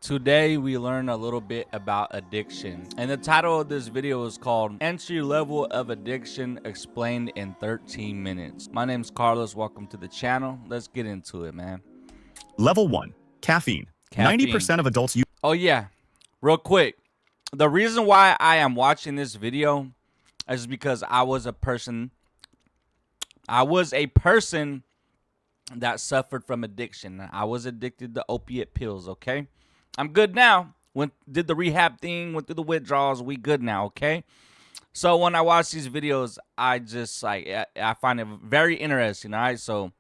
Today we learn a little bit about addiction, and the title of this video is called Entry Level of Addiction Explained in 13 Minutes. My name's Carlos, welcome to the channel. Let's get into it, man. Level 1. Caffeine. 90% of adults use... Oh yeah, real quick. The reason why I am watching this video is because I was a person that suffered from addiction. I was addicted to opiate pills, okay? I'm good now. Did the rehab thing, went through the withdrawals. We good now, okay? So when I watch these videos, I just I find it very interesting, all right? So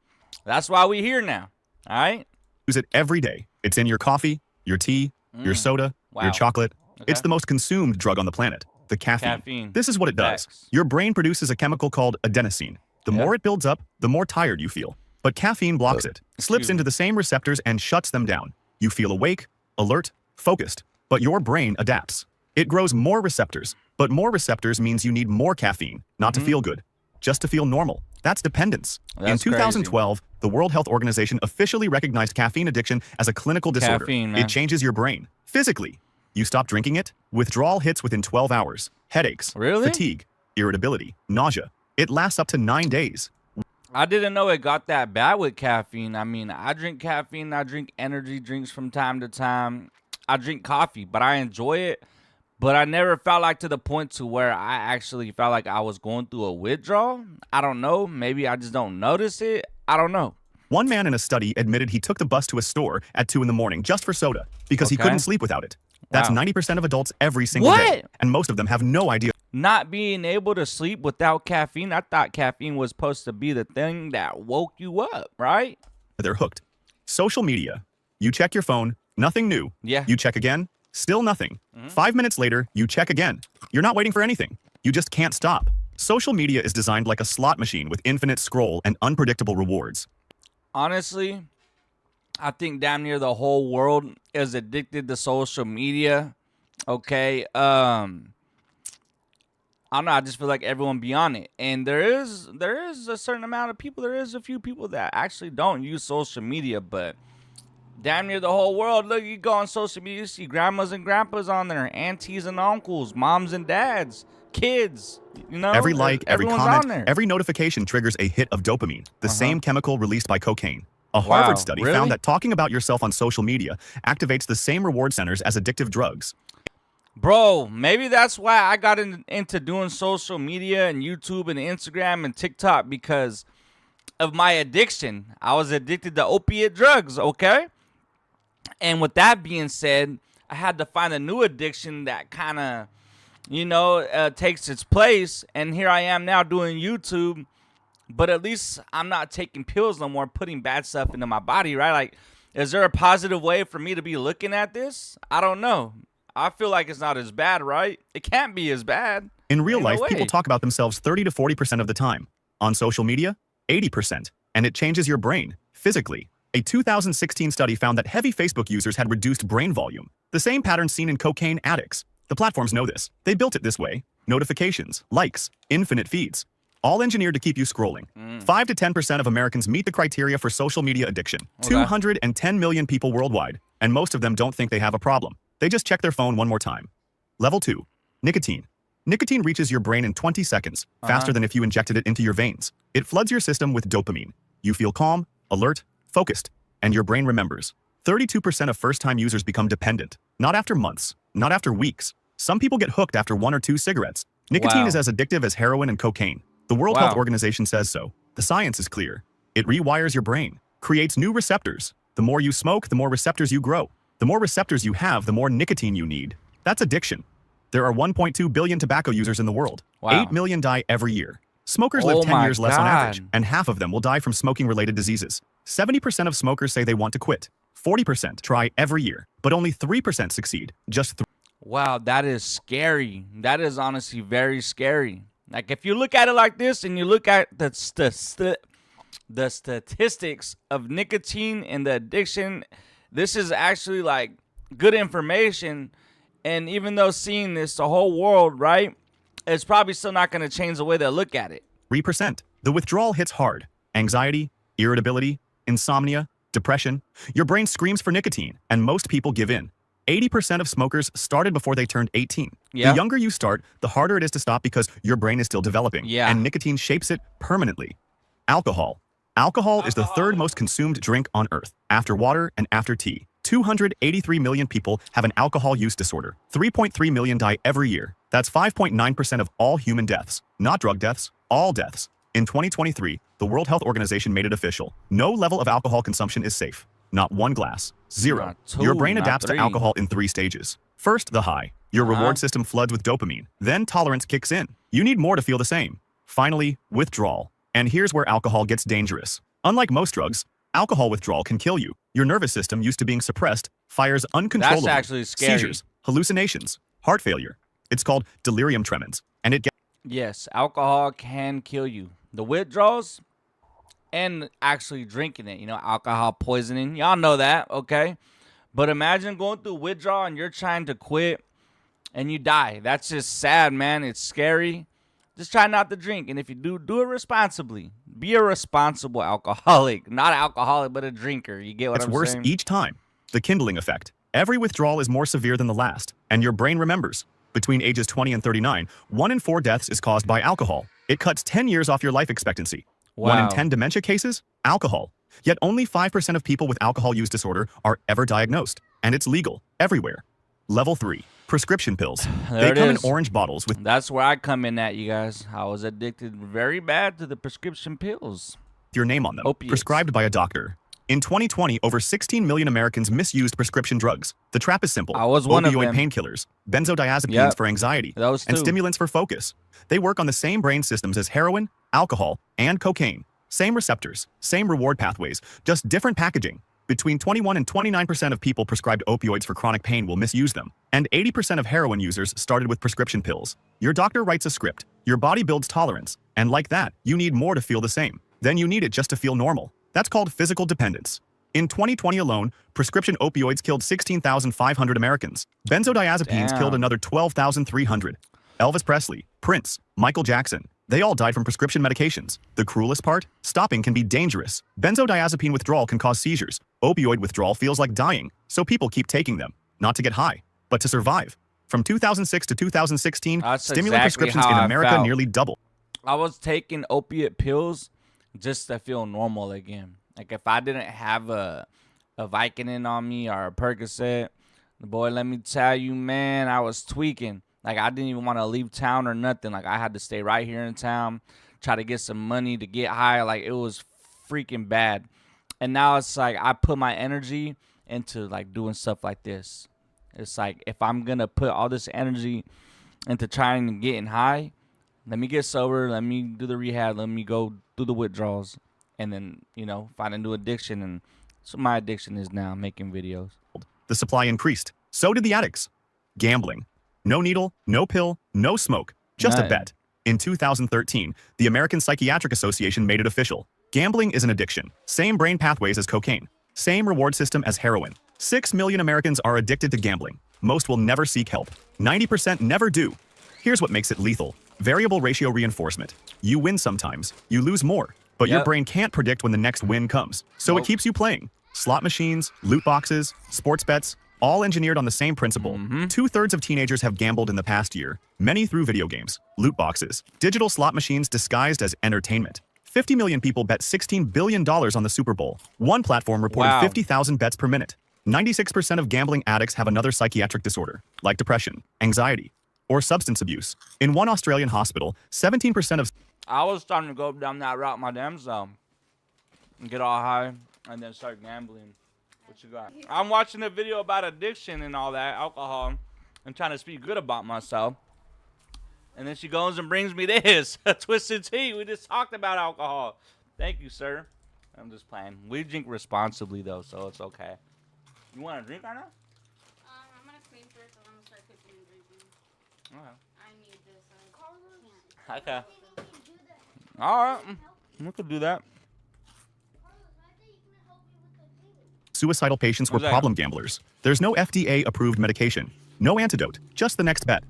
that's why we here now, all right? Use it every day. It's in your coffee, your tea, your soda, your chocolate. Okay. It's the most consumed drug on the planet, the caffeine. This is what it does. Your brain produces a chemical called adenosine. The more it builds up, the more tired you feel. But caffeine blocks it, slips into the same receptors and shuts them down. You feel awake, alert, focused, but your brain adapts. It grows more receptors, but more receptors means you need more caffeine, not to feel good, just to feel normal. That's dependence. In 2012, the World Health Organization officially recognized caffeine addiction as a clinical disorder. It changes your brain. Physically, you stop drinking it, withdrawal hits within 12 hours. Headaches, fatigue, irritability, nausea. It lasts up to 9 days. I didn't know it got that bad with caffeine. I mean, I drink caffeine. I drink energy drinks from time to time. I drink coffee, but I enjoy it. But I never felt like to the point to where I actually felt like I was going through a withdrawal. I don't know. Maybe I just don't notice it. I don't know. One man in a study admitted he took the bus to a store at 2 in the morning just for soda because he couldn't sleep without it. That's 90% of adults every single day. And most of them have no idea. Not being able to sleep without caffeine. I thought caffeine was supposed to be the thing that woke you up, right? They're hooked. Social media. You check your phone, nothing new. Yeah. You check again, still nothing. 5 minutes later, you check again. You're not waiting for anything. You just can't stop. Social media is designed like a slot machine with infinite scroll and unpredictable rewards. Honestly, I think damn near the whole world is addicted to social media. Okay. I don't know. I just feel like everyone be on it, and there is a certain amount of people. There is a few people that actually don't use social media, but damn near the whole world. Look, you go on social media, you see grandmas and grandpas on there, aunties and uncles, moms and dads, kids. You know, every like, every comment, every notification triggers a hit of dopamine, the same chemical released by cocaine. A Harvard study found that talking about yourself on social media activates the same reward centers as addictive drugs. Bro, maybe that's why I got into doing social media and YouTube and Instagram and TikTok, because of my addiction. I was addicted to opiate drugs, okay? And with that being said, I had to find a new addiction that kind of, takes its place. And here I am now doing YouTube, but at least I'm not taking pills no more, putting bad stuff into my body, right? Like, is there a positive way for me to be looking at this? I don't know. I feel like it's not as bad, right? It can't be as bad. In real life, people talk about themselves 30 to 40% of the time. On social media, 80%. And it changes your brain, physically. A 2016 study found that heavy Facebook users had reduced brain volume. The same pattern seen in cocaine addicts. The platforms know this. They built it this way. Notifications, likes, infinite feeds. All engineered to keep you scrolling. 5 to 10% of Americans meet the criteria for social media addiction. 210 million people worldwide. And most of them don't think they have a problem. They just check their phone one more time. Level 2. Nicotine. Nicotine reaches your brain in 20 seconds, faster than if you injected it into your veins. It floods your system with dopamine. You feel calm, alert, focused, and your brain remembers. 32% of first-time users become dependent. Not after months, not after weeks. Some people get hooked after 1 or 2 cigarettes. Nicotine is as addictive as heroin and cocaine. The World Health Organization says so. The science is clear. It rewires your brain, creates new receptors. The more you smoke, the more receptors you grow. The more receptors you have, the more nicotine you need. That's addiction. There are 1.2 billion tobacco users in the world. 8 million die every year. Smokers live 10 years less on average, and half of them will die from smoking-related diseases. 70% of smokers say they want to quit. 40% try every year, but only 3% succeed. Wow, that is scary. That is honestly very scary. Like, if you look at it like this and you look at the statistics of nicotine and the addiction, this is actually like good information. And even though seeing this, the whole world, right, it's probably still not going to change the way they look at it. 3%. The withdrawal hits hard. Anxiety, irritability, insomnia, depression. Your brain screams for nicotine, and most people give in. 80% of smokers started before they turned 18. Yeah. The younger you start, the harder it is to stop because your brain is still developing, Yeah. and nicotine shapes it permanently. Alcohol. Alcohol is the third most consumed drink on Earth, after water and after tea. 283 million people have an alcohol use disorder. 3.3 million die every year. That's 5.9% of all human deaths. Not drug deaths, all deaths. In 2023, the World Health Organization made it official. No level of alcohol consumption is safe. Not one glass. Zero. Not two, Your brain not adapts three. to alcohol in 3 stages. First, the high. Your reward system floods with dopamine. Then tolerance kicks in. You need more to feel the same. Finally, withdrawal. And here's where alcohol gets dangerous. Unlike most drugs, alcohol withdrawal can kill you. Your nervous system, used to being suppressed, fires uncontrollably. That's actually scary. Seizures, hallucinations, heart failure. It's called delirium tremens, and it gets Yes, alcohol can kill you. The withdrawals and actually drinking it, alcohol poisoning. Y'all know that, okay? But imagine going through withdrawal and you're trying to quit and you die. That's just sad, man. It's scary. Just try not to drink. And if you do it responsibly. Be a responsible alcoholic. Not alcoholic, but a drinker. You get what I'm worse saying? each time. The kindling effect. Every withdrawal is more severe than the last, and your brain remembers. Between ages 20 and 39, 1 in 4 deaths is caused by alcohol. It cuts 10 years off your life expectancy. 1 in Wow. 10 dementia cases, alcohol. Yet only 5% of people with alcohol use disorder are ever diagnosed, and it's legal everywhere. Level 3. Prescription pills. There They it come in is. orange bottles with That's where I come in at, you guys. I was addicted very bad to the prescription pills. your name on them, Opiates. prescribed by a doctor. In 2020, over 16 million Americans misused prescription drugs. The trap is simple. I was one of Opioid them. painkillers, benzodiazepines Yep. for anxiety, Those and two. stimulants for focus. They work on the same brain systems as heroin, alcohol, and cocaine. Same receptors, same reward pathways, just different packaging. Between 21 and 29% of people prescribed opioids for chronic pain will misuse them, and 80% of heroin users started with prescription pills. Your doctor writes a script, your body builds tolerance, and like that, you need more to feel the same. Then you need it just to feel normal. That's called physical dependence. In 2020 alone, prescription opioids killed 16,500 Americans. Benzodiazepines Damn. killed another 12,300. Elvis Presley, Prince, Michael Jackson, they all died from prescription medications. The cruelest part? Stopping can be dangerous. Benzodiazepine withdrawal can cause seizures. Opioid withdrawal feels like dying, so people keep taking them, not to get high, but to survive. From 2006 to 2016, That's stimulant exactly prescriptions how in I America felt. nearly doubled. I was taking opiate pills just to feel normal again. Like if I didn't have a Vicodin on me or a Percocet, boy, let me tell you, man, I was tweaking. Like I didn't even want to leave town or nothing. Like I had to stay right here in town, try to get some money to get high. Like it was freaking bad. And now it's like I put my energy into like doing stuff like this. It's like if I'm gonna put all this energy into trying to getting high, let me get sober, let me do the rehab, let me go do the withdrawals, and then, find a new addiction. And so my addiction is now making videos. The supply increased. So did the addicts. Gambling. No needle, no pill, no smoke, just a Nothing. bet. In 2013, the American Psychiatric Association made it official. Gambling is an addiction. Same brain pathways as cocaine. Same reward system as heroin. 6 million Americans are addicted to gambling. Most will never seek help. 90% never do. Here's what makes it lethal. Variable ratio reinforcement. You win sometimes, you lose more. But your Yep. brain can't predict when the next win comes. So it Nope. keeps you playing. Slot machines, loot boxes, sports bets, all engineered on the same principle. 2/3 of teenagers have gambled in the past year, many through video games, loot boxes, digital slot machines disguised as entertainment. 50 million people bet $16 billion on the Super Bowl. One platform reported Wow. 50,000 bets per minute. 96% of gambling addicts have another psychiatric disorder, like depression, anxiety, or substance abuse. In one Australian hospital, 17% of I was starting to go down that route my damn self. And get all high and then start gambling. What you got? I'm watching a video about addiction and all that, alcohol, and trying to speak good about myself. And then she goes and brings me this, a twisted tea. We just talked about alcohol. Thank you, sir. I'm just playing. We drink responsibly, though, so it's okay. You want a drink right now? I'm gonna clean first, and I'm gonna start cooking and drinking. Okay. I need this. I can't. Okay. All right. We could do that. suicidal patients were What's that? problem gamblers. There's no FDA-approved medication, no antidote, just the next bet.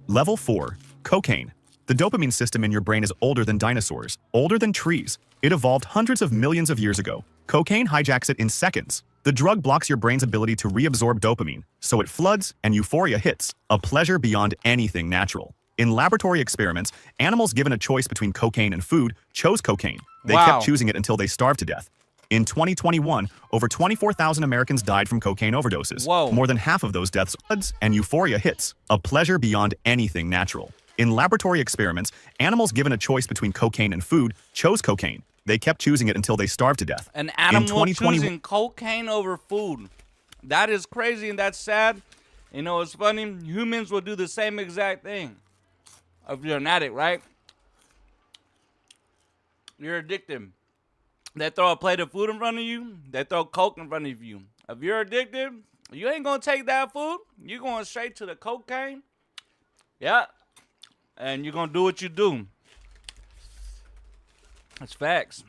Level 4. Cocaine. The dopamine system in your brain is older than dinosaurs, older than trees. It evolved hundreds of millions of years ago. Cocaine hijacks it in seconds. The drug blocks your brain's ability to reabsorb dopamine, so it floods and euphoria hits, a pleasure beyond anything natural. In laboratory experiments, animals given a choice between cocaine and food chose cocaine. They Wow. kept choosing it until they starved to death. In 2021, over 24,000 Americans died from cocaine overdoses. Whoa. More than half of those deaths floods and euphoria hits, a pleasure beyond anything natural. In laboratory experiments, animals given a choice between cocaine and food chose cocaine. They kept choosing it until they starved to death. An animal 2020 choosing cocaine over food. That is crazy and that's sad. You know, it's funny. Humans will do the same exact thing. If you're an addict, right? You're addicted. They throw a plate of food in front of you. They throw Coke in front of you. If you're addicted, you ain't going to take that food. You're going straight to the cocaine. Yeah. And you're going to do what you do. That's facts.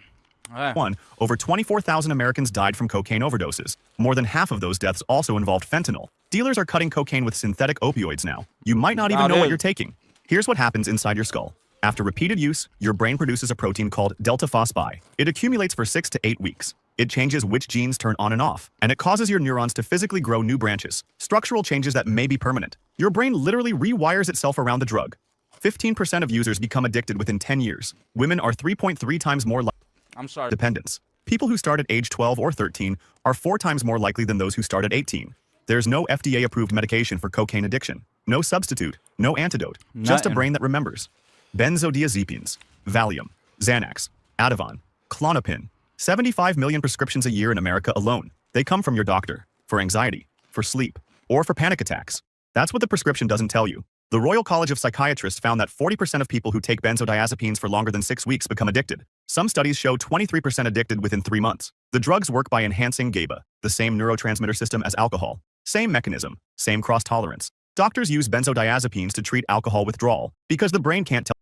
All right. Over 24,000 Americans died from cocaine overdoses. More than half of those deaths also involved fentanyl. Dealers are cutting cocaine with synthetic opioids now. You might not even know what you're taking. Here's what happens inside your skull. After repeated use, your brain produces a protein called delta phosphide. It accumulates for 6 to 8 weeks. It changes which genes turn on and off, and it causes your neurons to physically grow new branches, structural changes that may be permanent. Your brain literally rewires itself around the drug. 15% of users become addicted within 10 years. Women are 3.3 times more likely dependence. People who start at age 12 or 13 are 4 times more likely than those who start at 18. There's no FDA-approved medication for cocaine addiction. No substitute, no antidote, just a brain that remembers. Benzodiazepines, Valium, Xanax, Ativan, Klonopin. 75 million prescriptions a year in America alone. They come from your doctor, for anxiety, for sleep, or for panic attacks. That's what the prescription doesn't tell you. The Royal College of Psychiatrists found that 40% of people who take benzodiazepines for longer than 6 weeks become addicted. Some studies show 23% addicted within 3 months. The drugs work by enhancing GABA, the same neurotransmitter system as alcohol. Same mechanism, same cross-tolerance. Doctors use benzodiazepines to treat alcohol withdrawal because the brain can't tell.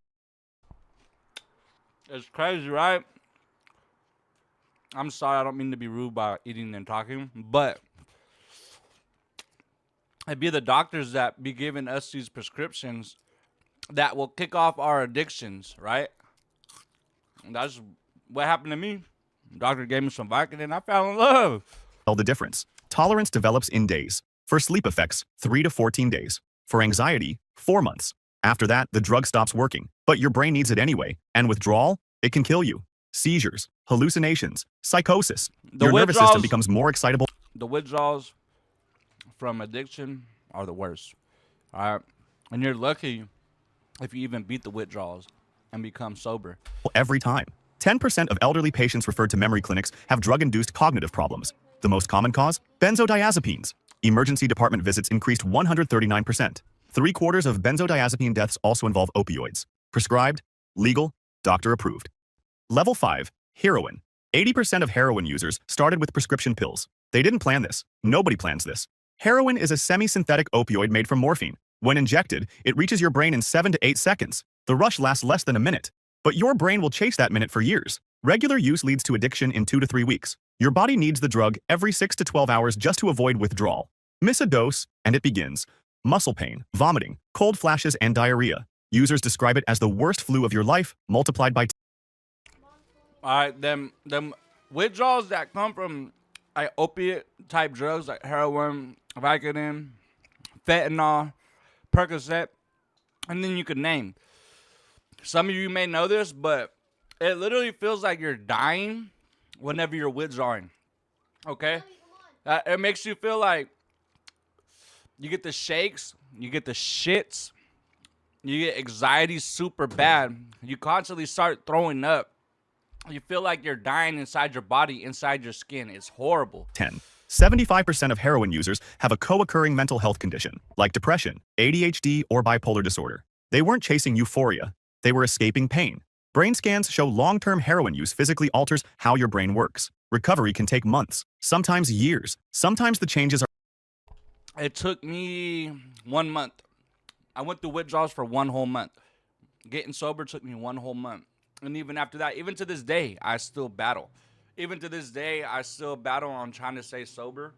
It's crazy, right? I'm sorry, I don't mean to be rude by eating and talking, but it'd be the doctors that be giving us these prescriptions that will kick off our addictions, right? And that's what happened to me. Doctor gave me some Vicodin and I fell in love. Tell the difference. Tolerance develops in days. For sleep effects, 3 to 14 days. For anxiety, 4 months. After that, the drug stops working, but your brain needs it anyway, and withdrawal, it can kill you. Seizures, hallucinations, psychosis. Your nervous system becomes more excitable. The withdrawals from addiction are the worst. All right. And you're lucky if you even beat the withdrawals and become sober. Every time. 10% of elderly patients referred to memory clinics have drug-induced cognitive problems. The most common cause? Benzodiazepines. Emergency department visits increased 139%. 3/4 of benzodiazepine deaths also involve opioids. Prescribed, legal, doctor approved. Level 5, heroin. 80% of heroin users started with prescription pills. They didn't plan this. Nobody plans this. Heroin is a semi-synthetic opioid made from morphine. When injected, it reaches your brain in 7 to 8 seconds. The rush lasts less than a minute. But your brain will chase that minute for years. Regular use leads to addiction in 2 to 3 weeks. Your body needs the drug every 6 to 12 hours just to avoid withdrawal. Miss a dose, and it begins. Muscle pain, vomiting, cold flashes, and diarrhea. Users describe it as the worst flu of your life, multiplied by. All right, them withdrawals that come from like opiate type drugs like heroin, Vicodin, fentanyl, Percocet, and then you could name. Some of you may know this, but it literally feels like you're dying whenever you're withdrawing. Okay? It makes you feel like you get the shakes, you get the shits, you get anxiety super bad. You constantly start throwing up. You feel like you're dying inside your body, inside your skin. It's horrible. 10. 75% of heroin users have a co-occurring mental health condition, like depression, ADHD, or bipolar disorder. They weren't chasing euphoria. They were escaping pain. Brain scans show long-term heroin use physically alters how your brain works. Recovery can take months, sometimes years. Sometimes the changes are. It took me 1 month. I went through withdrawals for 1 whole month. Getting sober took me 1 whole month. And even after that, even to this day, I still battle. Even to this day, I still battle on trying to stay sober.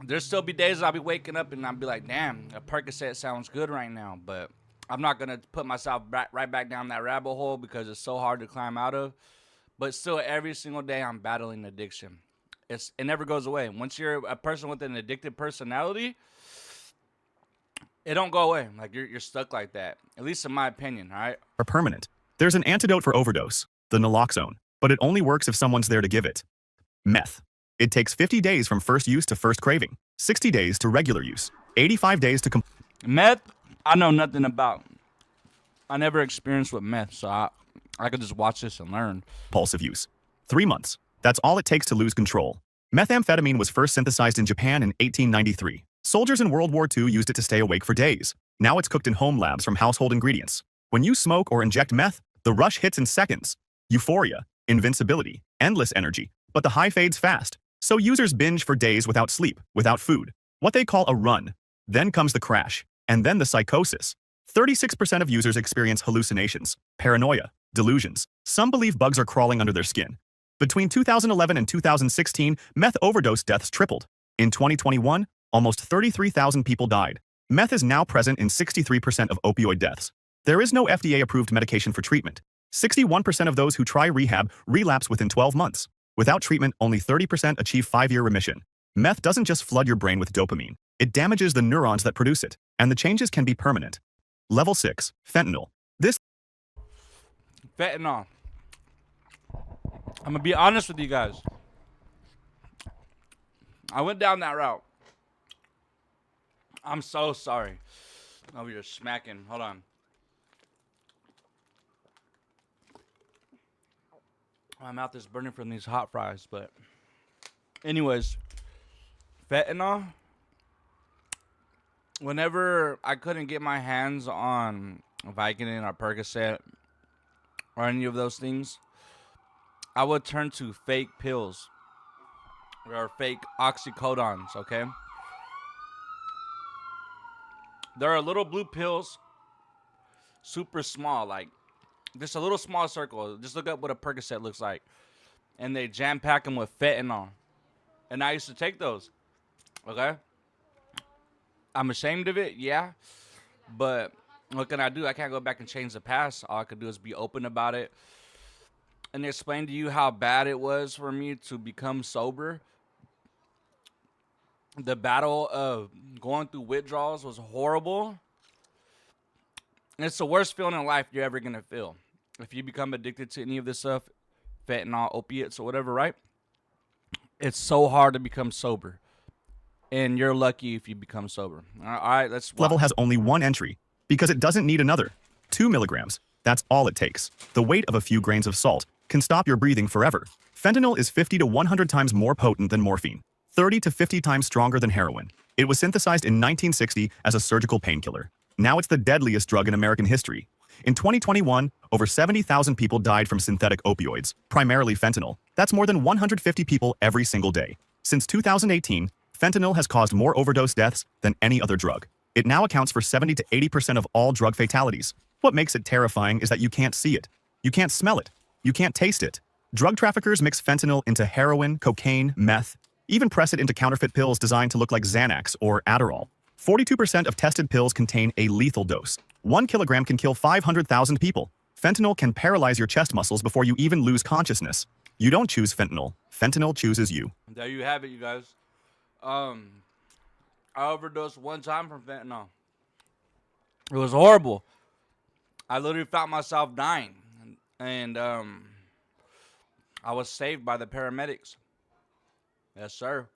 There's still be days I'll be waking up and I'll be like, damn, a Percocet sounds good right now. But I'm not going to put myself right back down that rabbit hole because it's so hard to climb out of. But still, every single day, I'm battling addiction. it never goes away. Once you're a person with an addicted personality, it don't go away. Like you're stuck like that. At least in my opinion, all right? Are permanent. There's an antidote for overdose, the naloxone, but it only works if someone's there to give it. Meth. It takes 50 days from first use to first craving, 60 days to regular use, 85 days to Meth, I know nothing about. I never experienced with meth, so I could just watch this and learn. compulsive use. 3 months. That's all it takes to lose control. Methamphetamine was first synthesized in Japan in 1893. Soldiers in World War II used it to stay awake for days. Now it's cooked in home labs from household ingredients. When you smoke or inject meth, the rush hits in seconds. Euphoria, invincibility, endless energy. But the high fades fast. So users binge for days without sleep, without food. What they call a run. Then comes the crash. And then the psychosis. 36% of users experience hallucinations, paranoia, delusions. Some believe bugs are crawling under their skin. Between 2011 and 2016, meth overdose deaths tripled. In 2021, almost 33,000 people died. Meth is now present in 63% of opioid deaths. There is no FDA-approved medication for treatment. 61% of those who try rehab relapse within 12 months. Without treatment, only 30% achieve 5-year remission. Meth doesn't just flood your brain with dopamine. It damages the neurons that produce it, and the changes can be permanent. Level 6. Fentanyl. This Fentanyl. I'm gonna be honest with you guys. I went down that route. I'm so sorry. Oh, you're smacking. Hold on. My mouth is burning from these hot fries, but anyways, fentanyl. Whenever I couldn't get my hands on Vicodin or Percocet or any of those things, I would turn to fake pills or fake oxycodons, okay? There are little blue pills, super small, like just a little small circle. Just look up what a Percocet looks like. And they jam pack them with fentanyl. And I used to take those, okay? I'm ashamed of it, yeah. But what can I do? I can't go back and change the past. All I could do is be open about it and explain to you how bad it was for me to become sober. The battle of going through withdrawals was horrible. And it's the worst feeling in life you're ever going to feel. If you become addicted to any of this stuff, fentanyl, opiates, or whatever, right? It's so hard to become sober. And you're lucky if you become sober. All right, let's watch. level has only one entry, because it doesn't need another. 2 milligrams. That's all it takes. The weight of a few grains of salt can stop your breathing forever. Fentanyl is 50 to 100 times more potent than morphine, 30 to 50 times stronger than heroin. It was synthesized in 1960 as a surgical painkiller. Now it's the deadliest drug in American history. In 2021, over 70,000 people died from synthetic opioids, primarily fentanyl. That's more than 150 people every single day. Since 2018, fentanyl has caused more overdose deaths than any other drug. It now accounts for 70 to 80% of all drug fatalities. What makes it terrifying is that you can't see it. You can't smell it. You can't taste it. Drug traffickers mix fentanyl into heroin, cocaine, meth, even press it into counterfeit pills designed to look like Xanax or Adderall. 42% of tested pills contain a lethal dose. 1 kilogram can kill 500,000 people. Fentanyl can paralyze your chest muscles before you even lose consciousness. You don't choose fentanyl. Fentanyl chooses you. There you have it, you guys. I overdosed one time from fentanyl. It was horrible. I literally found myself dying. And I was saved by the paramedics. Yes, sir.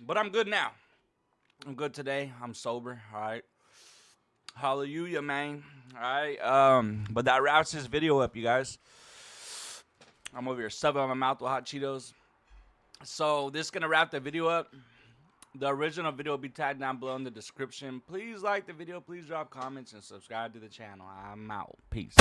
But I'm good now. I'm good today. I'm sober. All right. Hallelujah, man. All right. But that wraps this video up, you guys. I'm over here stuffing my mouth with hot Cheetos. So this is going to wrap the video up. The original video will be tagged down below in the description. Please like the video. Please drop comments and subscribe to the channel. I'm out. Peace.